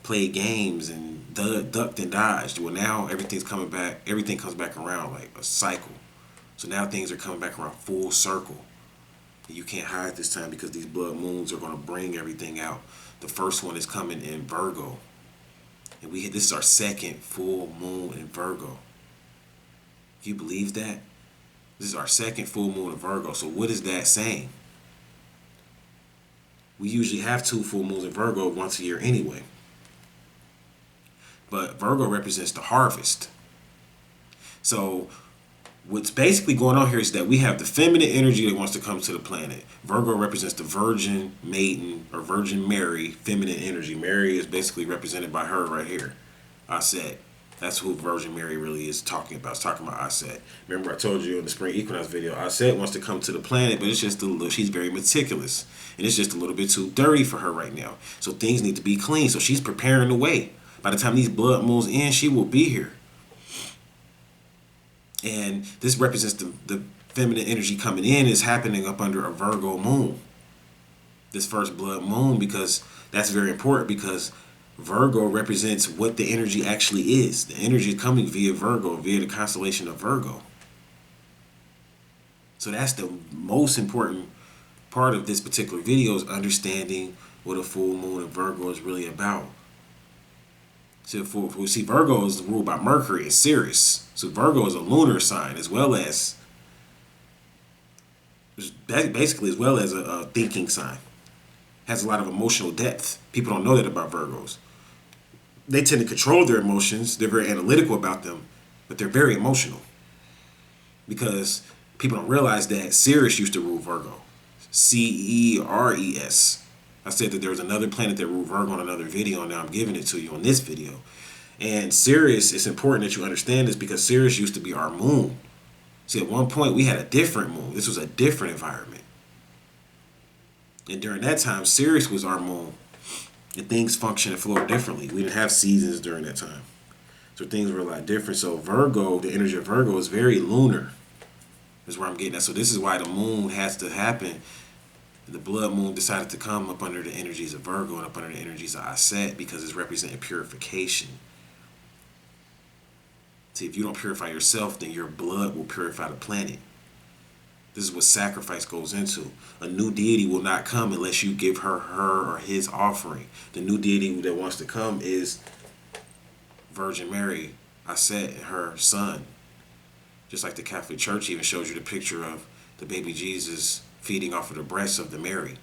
played games and ducked and dodged. Well, now everything's coming back. Everything comes back around like a cycle. So now things are coming back around full circle. You can't hide this time because these blood moons are going to bring everything out. The first one is coming in Virgo. And this is our second full moon in Virgo. Can you believe that? This is our second full moon in Virgo. So what is that saying? We usually have 2 full moons in Virgo once a year anyway. But Virgo represents the harvest. So what's basically going on here is that we have the feminine energy that wants to come to the planet. Virgo represents the Virgin Maiden or Virgin Mary, feminine energy. Mary is basically represented by her right here. Aset. That's who Virgin Mary really is talking about. It's talking about Aset. Remember I told you in the spring equinox video, Aset wants to come to the planet, but it's just a little, she's very meticulous. And it's just a little bit too dirty for her right now. So things need to be clean. So she's preparing the way. By the time these blood moons end, she will be here. And this represents the feminine energy coming in is happening up under a Virgo moon. This first blood moon, because that's very important because Virgo represents what the energy actually is. The energy is coming via Virgo, via the constellation of Virgo. So that's the most important part of this particular video is understanding what a full moon in Virgo is really about. So we see Virgo is ruled by Mercury and Sirius. So Virgo is a lunar sign as well as basically as well as a thinking sign. Has a lot of emotional depth. People don't know that about Virgos. They tend to control their emotions. They're very analytical about them, but they're very emotional. Because people don't realize that Sirius used to rule Virgo. Ceres. I said that there was another planet that ruled Virgo in another video, and now I'm giving it to you on this video. And Sirius, it's important that you understand this because Sirius used to be our moon. See, at one point we had a different moon. This was a different environment. And during that time, Sirius was our moon. And things functioned and flowed differently. We didn't have seasons during that time. So things were a lot different. So Virgo, the energy of Virgo is very lunar. Is where I'm getting at. So this is why the moon has to happen. The blood moon decided to come up under the energies of Virgo and up under the energies of Aset because it's representing purification. See, if you don't purify yourself, then your blood will purify the planet. This is what sacrifice goes into. A new deity will not come unless you give her or his offering. The new deity that wants to come is Virgin Mary, Aset, and her son. Just like the Catholic Church even shows you the picture of the baby Jesus feeding off of the breasts of the Mary.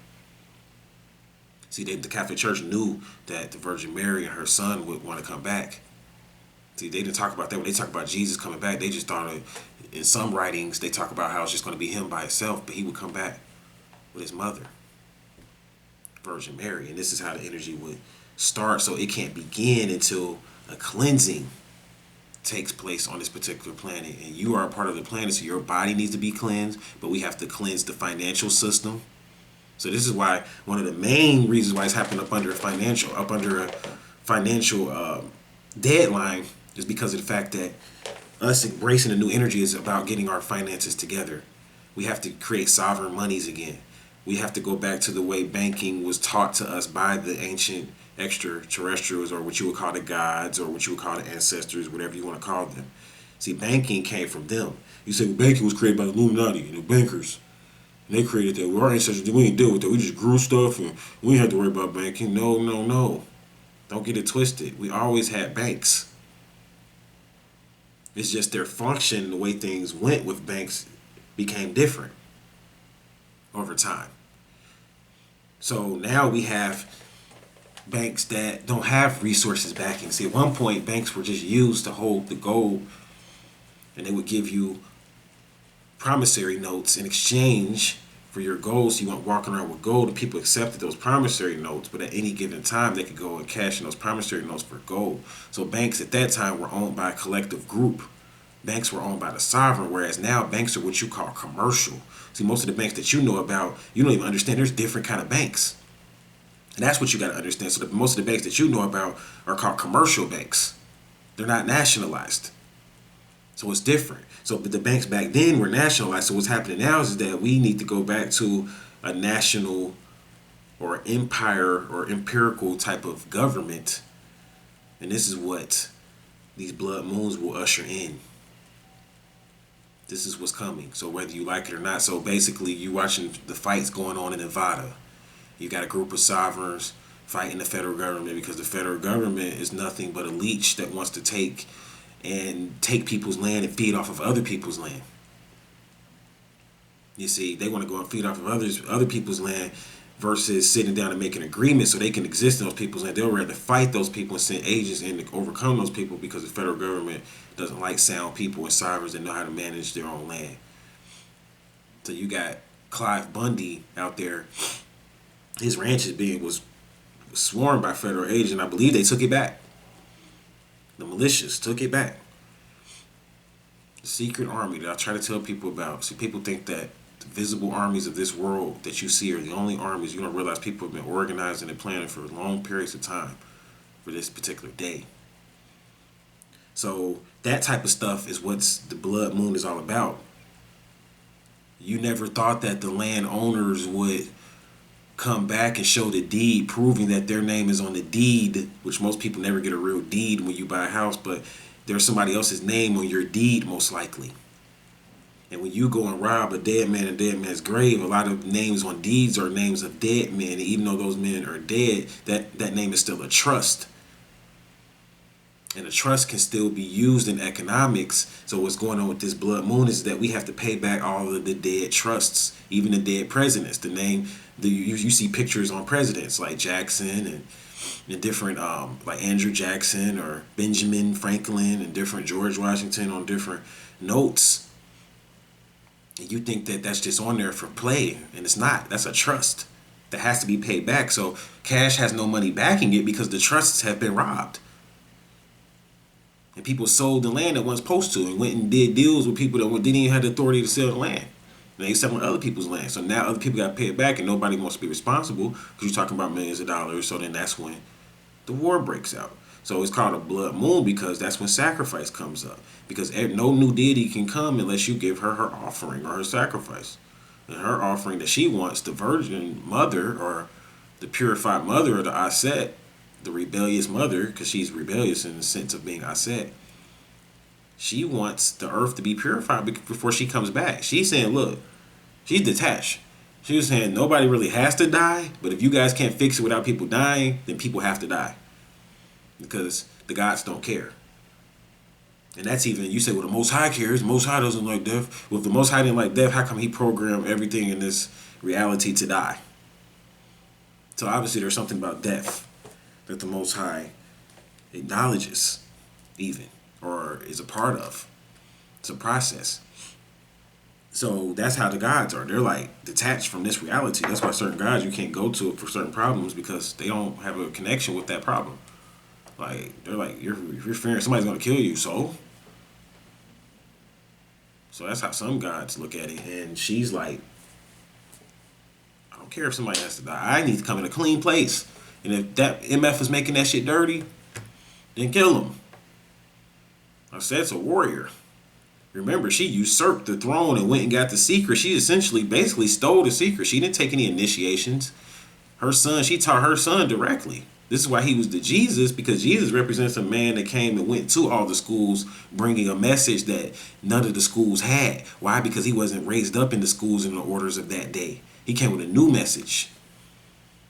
See, the Catholic Church knew that the Virgin Mary and her son would want to come back. See, they didn't talk about that. When they talk about Jesus coming back, they just thought in some writings, they talk about how it's just going to be him by himself, but he would come back with his mother, Virgin Mary. And this is how the energy would start. So it can't begin until a cleansing takes place on this particular planet. And you are a part of the planet, so your body needs to be cleansed, but we have to cleanse the financial system. So this is why one of the main reasons why it's happening up under a financial deadline is because of the fact that us embracing the new energy is about getting our finances together. We have to create sovereign monies again. We have to go back to the way banking was taught to us by the ancient extraterrestrials, or what you would call the gods, or what you would call the ancestors, whatever you want to call them. See, banking came from them. You say, well, banking was created by the Illuminati, the bankers. And they created that. Well, our ancestors, we didn't deal with that. We just grew stuff and we didn't have to worry about banking. No, no, no. Don't get it twisted. We always had banks. It's just their function, the way things went with banks became different over time. So now we have banks that don't have resources backing. See, at one point, banks were just used to hold the gold, and they would give you promissory notes in exchange for your gold. So you went walking around with gold, and people accepted those promissory notes, but at any given time, they could go and cash in those promissory notes for gold. So banks at that time were owned by a collective group. Banks were owned by the sovereign, whereas now banks are what you call commercial. See, most of the banks that you know about, you don't even understand there's different kind of banks. And that's what you got to understand. So most of the banks that you know about are called commercial banks. They're not nationalized. So it's different. So but the banks back then were nationalized. So what's happening now is that we need to go back to a national or empire or empirical type of government And this is what these blood moons will usher in. This is what's coming. So whether you like it or not. So basically, you watching the fights going on in Nevada. You got a group of sovereigns fighting the federal government because the federal government is nothing but a leech that wants to take people's land and feed off of other people's land. You see, they want to go and feed off of other people's land versus sitting down and making agreements so they can exist in those people's land. They'll rather fight those people and send agents in to overcome those people because the federal government doesn't like sound people and sovereigns that know how to manage their own land. So you got Clive Bundy out there. His ranch was swarmed by federal agents. I believe they took it back. The militias took it back. The secret army that I try to tell people about. See, people think that the visible armies of this world that you see are the only armies. You don't realize people have been organizing and planning for long periods of time for this particular day. So that type of stuff is what the blood moon is all about. You never thought that the landowners would come back and show the deed proving that their name is on the deed, which most people never get a real deed when you buy a house, but there's somebody else's name on your deed most likely. And when you go and rob a dead man in a dead man's grave, a lot of names on deeds are names of dead men. And even though those men are dead, that name is still a trust. And a trust can still be used in economics. So what's going on with this blood moon is that we have to pay back all of the dead trusts, even the dead presidents. You see pictures on presidents like Jackson and different like Andrew Jackson or Benjamin Franklin and different George Washington on different notes. And you think that that's just on there for play, and it's not. That's a trust that has to be paid back. So cash has no money backing it because the trusts have been robbed. And people sold the land that wasn't supposed to and went and did deals with people that didn't even have the authority to sell the land. And they selling other people's land. So now other people got to pay it back and nobody wants to be responsible because you're talking about millions of dollars. So then that's when the war breaks out. So it's called a blood moon because that's when sacrifice comes up. Because no new deity can come unless you give her offering or her sacrifice. And her offering that she wants, the virgin mother or the purified mother or the Aset, the rebellious mother, because she's rebellious in the sense of being Aset, she wants the earth to be purified before she comes back. She's saying, look, she's detached. She was saying nobody really has to die, but if you guys can't fix it without people dying, then people have to die. Because the gods don't care. And that's even, you say, well, the Most High cares. The Most High doesn't like death. Well, if the Most High didn't like death, how come he programmed everything in this reality to die? So obviously there's something about death that the Most High acknowledges even, or is a part of. It's a process. So that's how the gods are. They're like detached from this reality. That's why certain gods you can't go to for certain problems because they don't have a connection with that problem. Like, they're like, if you're fearing somebody's going to kill you, so that's how some gods look at it. And she's like, I don't care if somebody has to die. I need to come in a clean place. And if that MF is making that shit dirty, then kill him. I said it's a warrior. Remember, she usurped the throne and went and got the secret. She essentially basically stole the secret. She didn't take any initiations. She taught her son directly. This is why he was the Jesus, because Jesus represents a man that came and went to all the schools bringing a message that none of the schools had. Why? Because he wasn't raised up in the schools and the orders of that day. He came with a new message.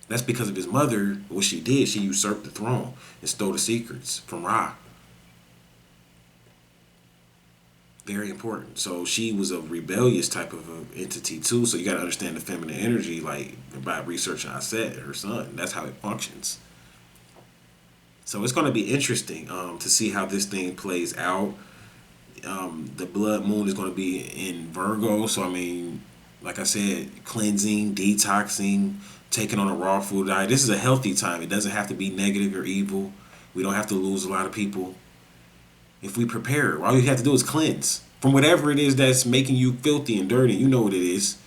That's because of his mother. What she did, she usurped the throne and stole the secrets from Ra. Very important. So she was a rebellious type of entity too. So you got to understand the feminine energy, like by researching Aset, her son. That's how it functions. So it's going to be interesting to see how this thing plays out. The blood moon is going to be in Virgo. So I mean, like I said, cleansing, detoxing, taking on a raw food diet. This is a healthy time. It doesn't have to be negative or evil. We don't have to lose a lot of people. If we prepare, all you have to do is cleanse from whatever it is that's making you filthy and dirty. You know what it is.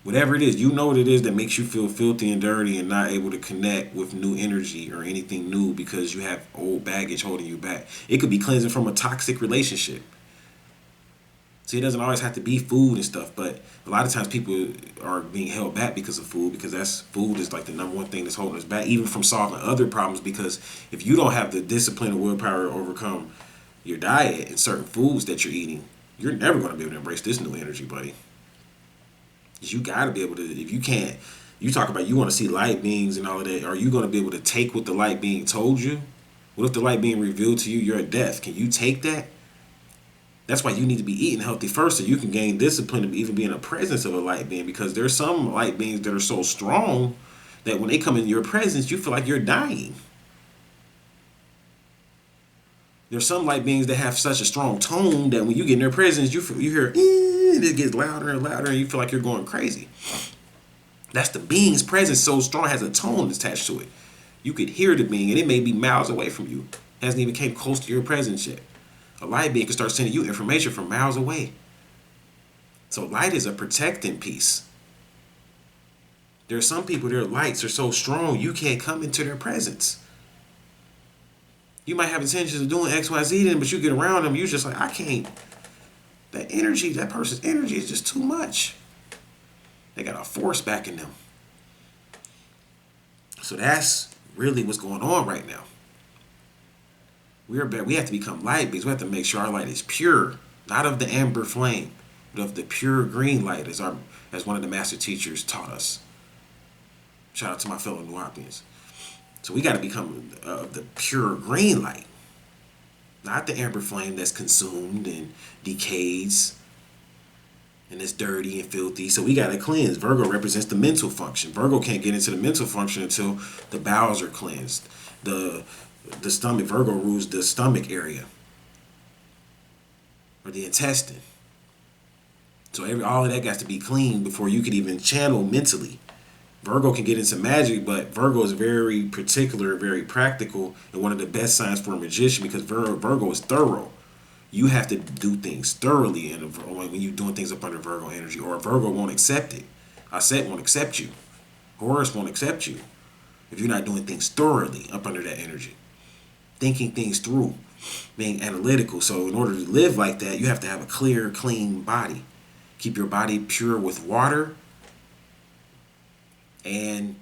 Whatever it is, you know what it is that makes you feel filthy and dirty and not able to connect with new energy or anything new because you have old baggage holding you back. It could be cleansing from a toxic relationship. See, it doesn't always have to be food and stuff, but a lot of times people are being held back because of food, because that's food is like the number one thing that's holding us back, even from solving other problems. Because if you don't have the discipline or willpower to overcome your diet and certain foods that you're eating, you're never going to be able to embrace this new energy, buddy. 'Cause you got to be able to, if you can't, you talk about you want to see light beings and all of that, are you going to be able to take what the light being told you? What if the light being revealed to you, you're at death? Can you take that? That's why you need to be eating healthy first so you can gain discipline to even be in the presence of a light being, because there's some light beings that are so strong that when they come in your presence, you feel like you're dying. There's some light beings that have such a strong tone that when you get in their presence, you hear, and it gets louder and louder, and you feel like you're going crazy. That's the being's presence so strong, has a tone attached to it. You could hear the being, and it may be miles away from you. It hasn't even came close to your presence yet. A light being can start sending you information from miles away. So light is a protecting piece. There are some people, their lights are so strong, you can't come into their presence. You might have intentions of doing X, Y, Z then, but you get around them, you're just like, I can't. That energy, that person's energy is just too much. They got a force backing them. So that's really what's going on right now. We have to become light beings. We have to make sure our light is pure, not of the amber flame, but of the pure green light, as one of the master teachers taught us. Shout out to my fellow Nuwapians. So we got to become the pure green light, not the amber flame that's consumed and decays and it's dirty and filthy. So we got to cleanse. Virgo represents the mental function. Virgo can't get into the mental function until the bowels are cleansed. The stomach, Virgo rules the stomach area or the intestine. So all of that got to be clean before you could even channel mentally. Virgo can get into magic, but Virgo is very particular, very practical, and one of the best signs for a magician, because Virgo is thorough. You have to do things thoroughly when you're doing things up under Virgo energy, or Virgo won't accept it. Aset won't accept you. Horus won't accept you if you're not doing things thoroughly up under that energy. Thinking things through, being analytical. So in order to live like that, you have to have a clear, clean body. Keep your body pure with water, and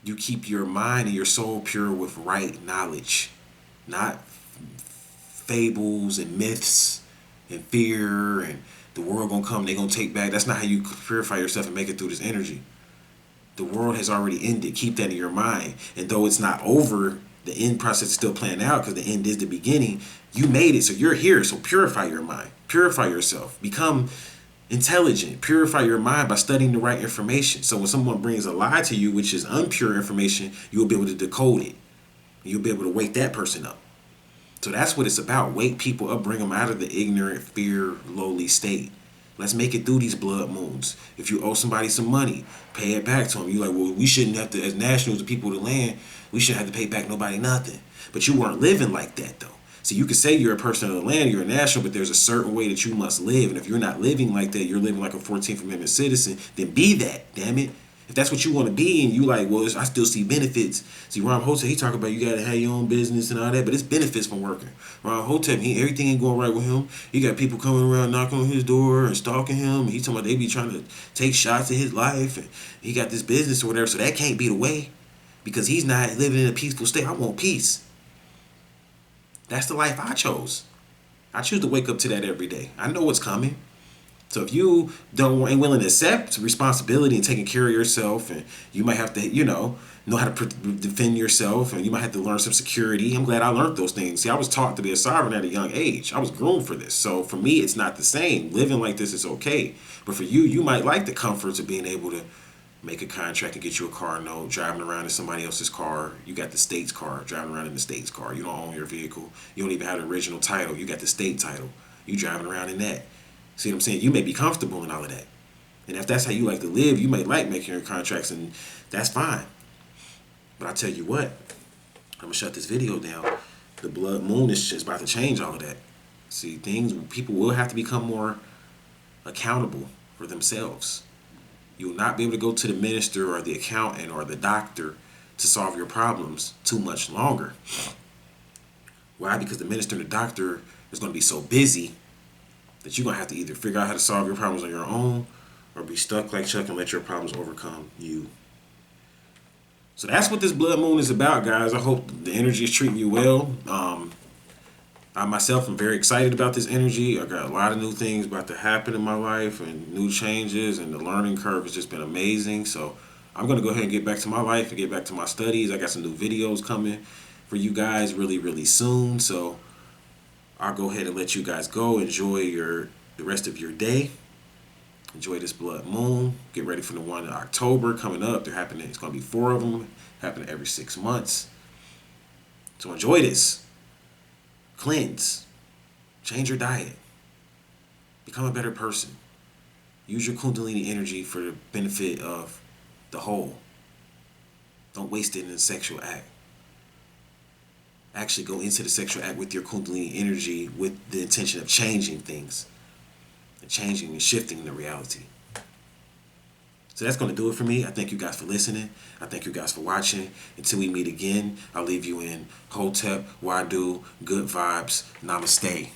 you keep your mind and your soul pure with right knowledge, not fables and myths and fear and the world gonna come, they gonna take back. That's not how you purify yourself and make it through this energy. The world has already ended. Keep that in your mind. And though it's not over, the end process is still playing out, because the end is the beginning. You made it, so you're here. So purify your mind. Purify yourself. Become intelligent. Purify your mind by studying the right information. So when someone brings a lie to you, which is impure information, you'll be able to decode it. You'll be able to wake that person up. So that's what it's about. Wake people up, bring them out of the ignorant, fear, lowly state. Let's make it through these blood moons. If you owe somebody some money, pay it back to them. You're like, well, we shouldn't have to, as nationals, the people of the land, we shouldn't have to pay back nobody nothing. But you weren't living like that, though. So you could say you're a person of the land, you're a national, but there's a certain way that you must live. And if you're not living like that, you're living like a 14th Amendment citizen, then be that, damn it. If that's what you want to be, and you like, well, I still see benefits. See, Ron Hotep, he talk about you got to have your own business and all that, but it's benefits from working. Ron Hotep, everything ain't going right with him. He got people coming around knocking on his door and stalking him. He talking about they be trying to take shots at his life, and he got this business or whatever. So that can't be the way, because he's not living in a peaceful state. I want peace. That's the life I chose. I choose to wake up to that every day. I know what's coming. So if you ain't willing to accept responsibility and taking care of yourself, and you might have to, know how to defend yourself, and you might have to learn some security. I'm glad I learned those things. See, I was taught to be a sovereign at a young age. I was groomed for this. So for me, it's not the same. Living like this is okay. But for you, you might like the comforts of being able to make a contract and get you a car note, driving around in somebody else's car. You got the state's car, driving around in the state's car. You don't own your vehicle. You don't even have the original title. You got the state title. You driving around in that. See what I'm saying? You may be comfortable in all of that. And if that's how you like to live, you may like making your contracts, and that's fine. But I tell you what, I'm going to shut this video down. The blood moon is just about to change all of that. See, people will have to become more accountable for themselves. You will not be able to go to the minister or the accountant or the doctor to solve your problems too much longer. Why? Because the minister and the doctor is going to be so busy that you're going to have to either figure out how to solve your problems on your own or be stuck like Chuck and let your problems overcome you. So that's what this blood moon is about, guys. I hope the energy is treating you well. I myself am very excited about this energy. I got a lot of new things about to happen in my life and new changes, and the learning curve has just been amazing. So I'm going to go ahead and get back to my life and get back to my studies. I got some new videos coming for you guys really, really soon. So I'll go ahead and let you guys go. Enjoy the rest of your day. Enjoy this blood moon. Get ready for the one in October coming up. They're happening. It's going to be 4 of them happening every 6 months. So enjoy this. Cleanse. Change your diet. Become a better person. Use your Kundalini energy for the benefit of the whole. Don't waste it in a sexual act. Actually go into the sexual act with your Kundalini energy with the intention of changing things. And changing and shifting the reality. So that's going to do it for me. I thank you guys for listening. I thank you guys for watching. Until we meet again, I'll leave you in Hotep, Wadu, good vibes, namaste.